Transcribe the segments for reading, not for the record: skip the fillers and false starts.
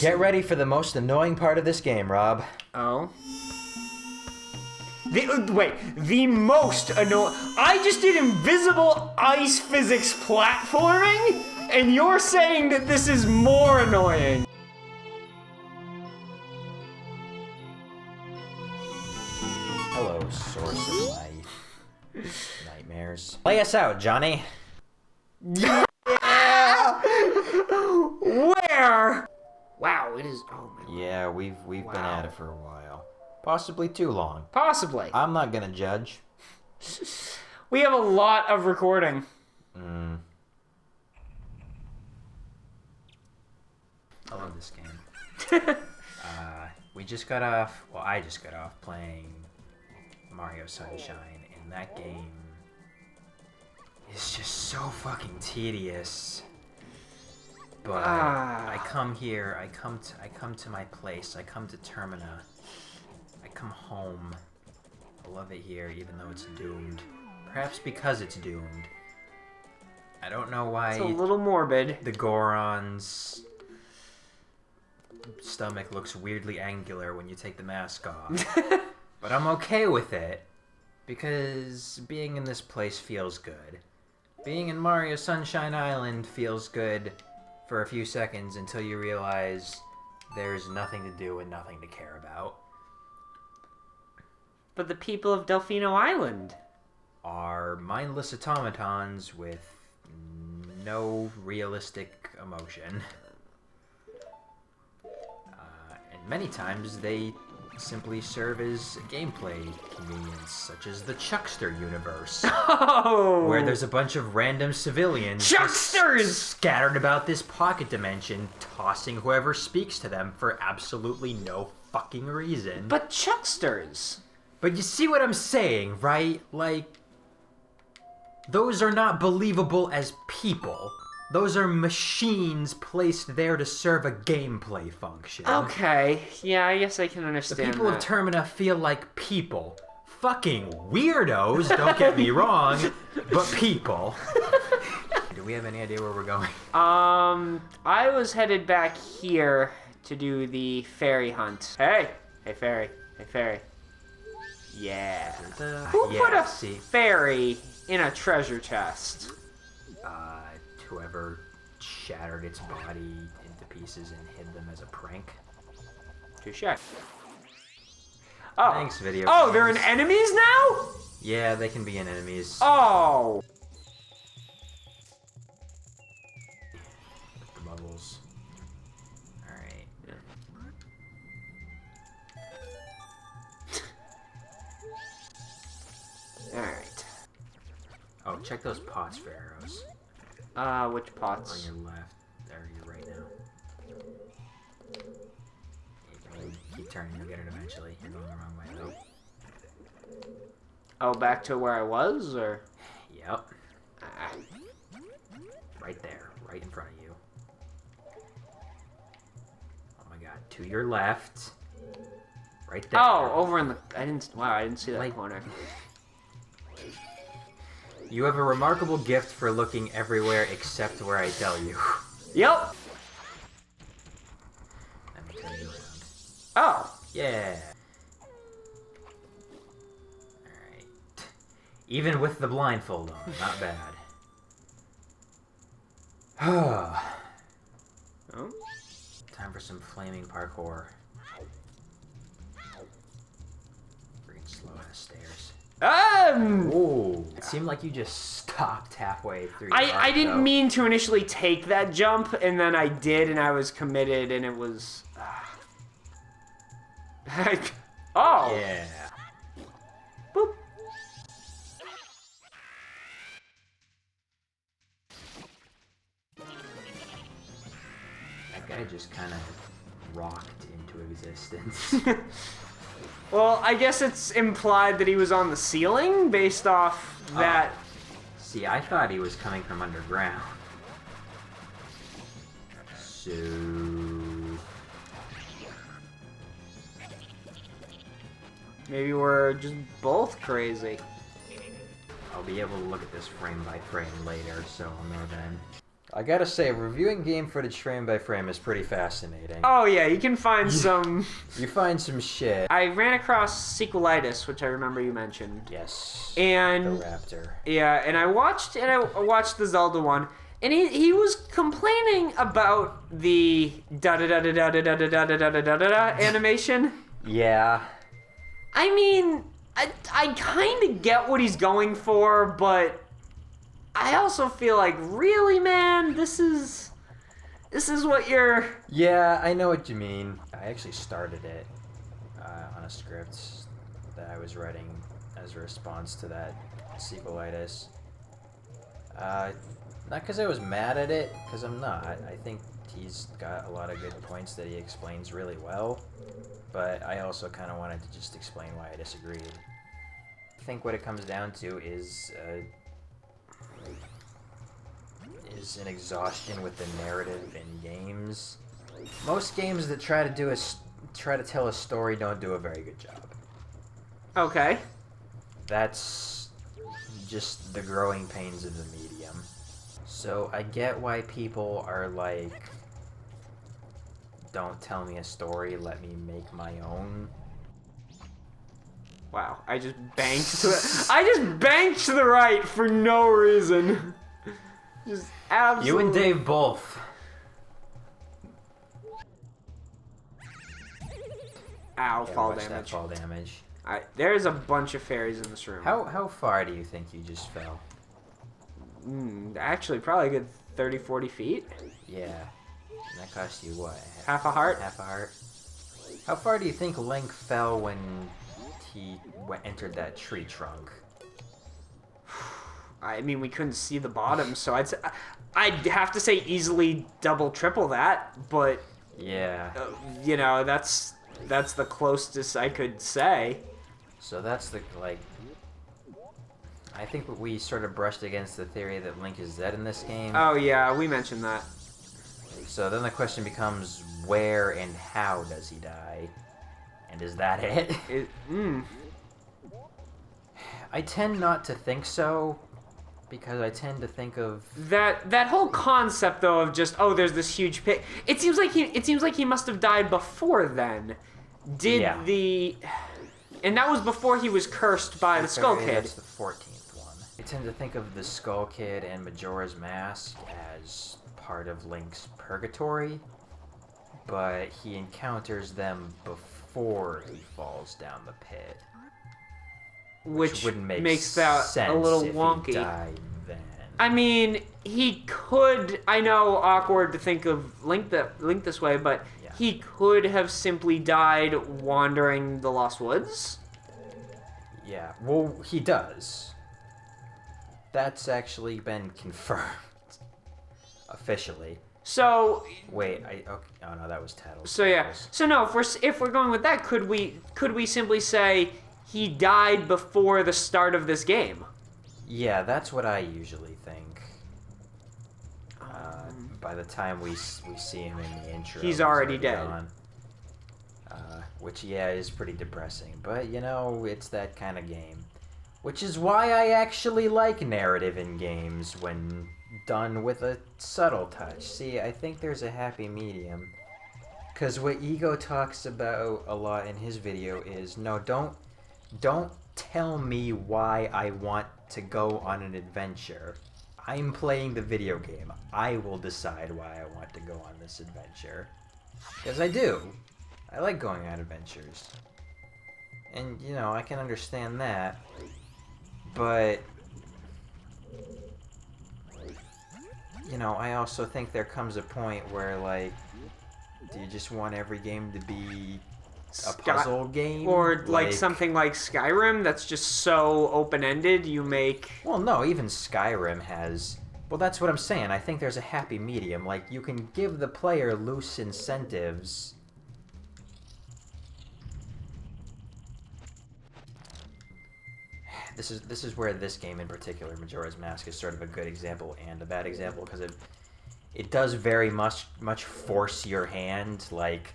Get ready for the most annoying part of this game, Rob. Oh. The most annoying. I just did invisible ice physics platforming, and you're saying that this is more annoying. Hello, source of my nightmares. Play us out, Johnny. Yeah! Where? Wow, it is. Oh my. Yeah, we've been at it for a while. Possibly too long. Possibly. I'm not gonna judge. We have a lot of recording. I love this game. We just got off, well, I just got off playing Mario Sunshine, and that game is just so fucking tedious. But I come here, I come to my place, I come to Termina, I come home. I love it here, even though it's doomed. Perhaps because it's doomed. I don't know why. It's a little morbid. The Goron's stomach looks weirdly angular when you take the mask off. But I'm okay with it, because being in this place feels good. Being in Mario Sunshine Island feels good for a few seconds until you realize there's nothing to do and nothing to care about. But the people of Delfino Island are mindless automatons with no realistic emotion. And many times they simply serve as gameplay convenience, such as the Chuckster universe. Oh! Where there's a bunch of random civilians Chucksters! Scattered about this pocket dimension, tossing whoever speaks to them for absolutely no fucking reason. But Chucksters! But you see what I'm saying, right? Like, those are not believable as people. Those are machines placed there to serve a gameplay function. Okay, yeah, I guess I can understand The people that. of Termina feel like people. Fucking weirdos, don't get me wrong, but people. Do we have any idea where we're going? I was headed back here to do the fairy hunt. Hey! Hey, fairy. Hey, fairy. Yeah. Who put a fairy in a treasure chest? Whoever shattered its body into pieces and hid them as a prank. Touche. Oh. Thanks, video Oh, games. they're in enemies now? Yeah, they can be in enemies. Oh. With the bubbles. Alright. Alright. Oh, check those pots for arrows. Which pots? On your left. There, you're right now. Keep turning, you'll get it eventually. You're going the wrong way, though. Oh, back to where I was, or? Yep. Right there, right in front of you. Oh my god, to your left. Right there. Oh, over in the... I didn't see that corner. You have a remarkable gift for looking everywhere except where I tell you. Yep. Let me turn you around. Oh. Yeah. Alright. Even with the blindfold on, not bad. Oh. Time for some flaming parkour. Freaking slow ass stairs. Ooh. It seemed like you just stopped halfway through. I didn't mean to initially take that jump, and then I did, and I was committed, and it was... Oh! Yeah. Boop. That guy just kind of rocked into existence. Well, I guess it's implied that he was on the ceiling based off that... See, I thought he was coming from underground. So... Maybe we're just both crazy. I'll be able to look at this frame by frame later, so I'll know then. I gotta say, reviewing game footage frame by frame is pretty fascinating. Oh yeah, you can find some... You find some shit. I ran across sequelitis, which I remember you mentioned. Yes. And... The Raptor. Yeah, and I watched the Zelda one, and he was complaining about the da-da-da-da-da-da-da-da-da-da-da animation. Yeah. I mean, I kind of get what he's going for, but I also feel like, really, man, this is what you're... Yeah, I know what you mean. I actually started it on a script that I was writing as a response to that sequelitis. Not because I was mad at it, because I'm not. I think he's got a lot of good points that he explains really well, but I also kind of wanted to just explain why I disagreed. I think what it comes down to is an exhaustion with the narrative in games. Most games that try to tell a story don't do a very good job. Okay. That's just the growing pains of the medium. So I get why people are like, don't tell me a story, let me make my own. Wow, I just banked to the right for no reason. Just absolutely. You and Dave both. Ow, Yeah, fall watch damage. that fall damage. There's a bunch of fairies in this room. How far do you think you just fell? Actually, probably a good 30, 40 feet. Yeah. And that cost you what? Half a heart? Half a heart. How far do you think Link fell when he entered that tree trunk? I mean, we couldn't see the bottom, so I'd have to say easily double, triple that, but... Yeah. You know, that's the closest I could say. So that's the, like... I think we sort of brushed against the theory that Link is dead in this game. Oh yeah, we mentioned that. So then the question becomes, where and how does he die? And is that it? I tend not to think so, because I tend to think of that whole concept though of just, oh, there's this huge pit. It seems like he must have died before then. And that was before he was cursed by the Skull Kid. That's the 14th one. I tend to think of the Skull Kid and Majora's Mask as part of Link's purgatory, but he encounters them before he falls down the pit. Which wouldn't make sense a little if wonky. He died then. I mean, he could. I know, awkward to think of Link this way, but yeah. He could have simply died wandering the Lost Woods. Yeah, well, he does. That's actually been confirmed officially. So wait, okay, oh no, that was Tattles. So yeah, so no, if we're going with that, could we simply say he died before the start of this game? Yeah, that's what I usually think. By the time we see him in the intro, he's already dead. Which, yeah, is pretty depressing. But, you know, it's that kind of game. Which is why I actually like narrative in games when done with a subtle touch. See, I think there's a happy medium. Because what Ego talks about a lot in his video is, no, don't tell me why I want to go on an adventure. I'm playing the video game. I will decide why I want to go on this adventure. Because I do. I like going on adventures. And, you know, I can understand that. But, you know, I also think there comes a point where, like, do you just want every game to be a puzzle game? Or like something like Skyrim that's just so open-ended you make... Well, no, even Skyrim has... Well, that's what I'm saying. I think there's a happy medium. Like, you can give the player loose incentives. This is where this game in particular, Majora's Mask, is sort of a good example and a bad example, because it does very much force your hand, like,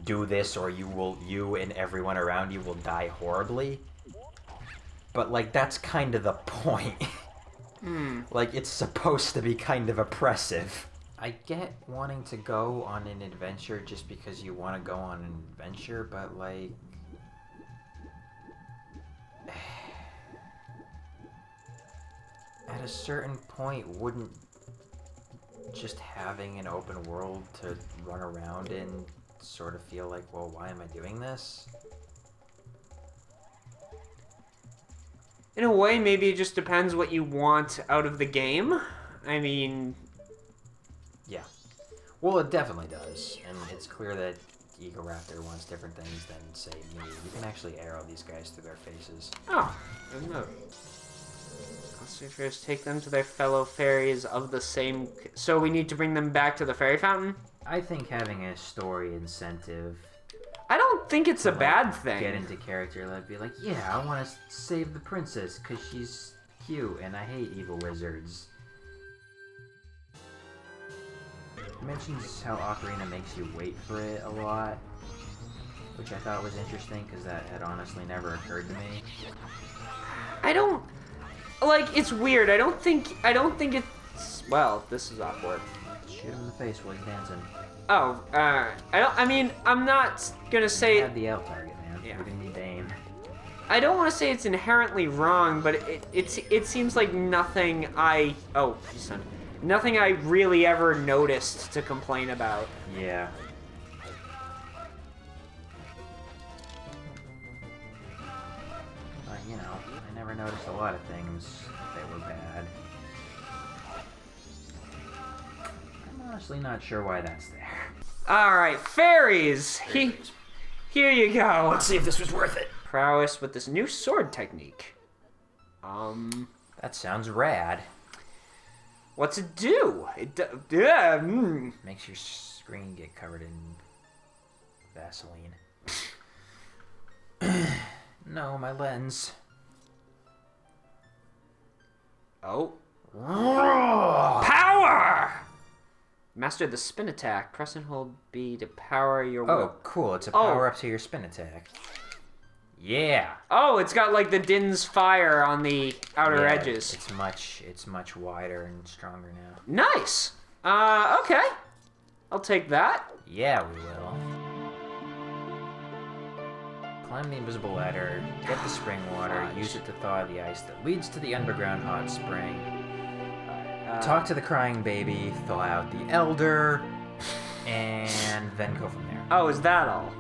do this or you and everyone around you will die horribly. But, like, that's kind of the point. Like, it's supposed to be kind of oppressive. I get wanting to go on an adventure just because you want to go on an adventure, but, like... At a certain point, wouldn't just having an open world to run around in sort of feel like, well, why am I doing this? In a way, maybe it just depends what you want out of the game. I mean... Yeah. Well, it definitely does. And it's clear that Egoraptor wants different things than, say, me. You can actually arrow these guys through their faces. Oh, good note. Monsters take them to their fellow fairies of the same... So we need to bring them back to the fairy fountain? I think having a story incentive... I don't think it's a bad thing. Get into character, like, be like, yeah, I want to save the princess because she's cute and I hate evil wizards. It mentions how Ocarina makes you wait for it a lot, which I thought was interesting because that had honestly never occurred to me. I don't... Like, it's weird. I don't think it's... Well, this is awkward. Shoot him in the face while he's dancing. Oh, I mean, I'm not gonna say... You had the out target, man. Yeah. We didn't need to aim. I don't want to say it's inherently wrong, but it seems like nothing I... Oh, you son. Nothing I really ever noticed to complain about. Yeah. But, you know, I never noticed a lot of things if they were bad. I'm honestly not sure why that's there. Alright, fairies! Here you go. Let's see if this was worth it. Prowess with this new sword technique. That sounds rad. What's it do? Makes your screen get covered in Vaseline. No, my lens. Oh. Power! Master the spin attack. Press and hold B to power your... Oh, cool. It's a power up to your spin attack. Yeah. Oh, it's got like the Din's fire on the outer edges. It's much wider and stronger now. Nice. Okay. I'll take that. Yeah, we will. Climb the invisible ladder, get the spring water, use it to thaw the ice that leads to the underground hot spring. Talk to the crying baby, thaw out the elder, and then go from there. Oh, is that all?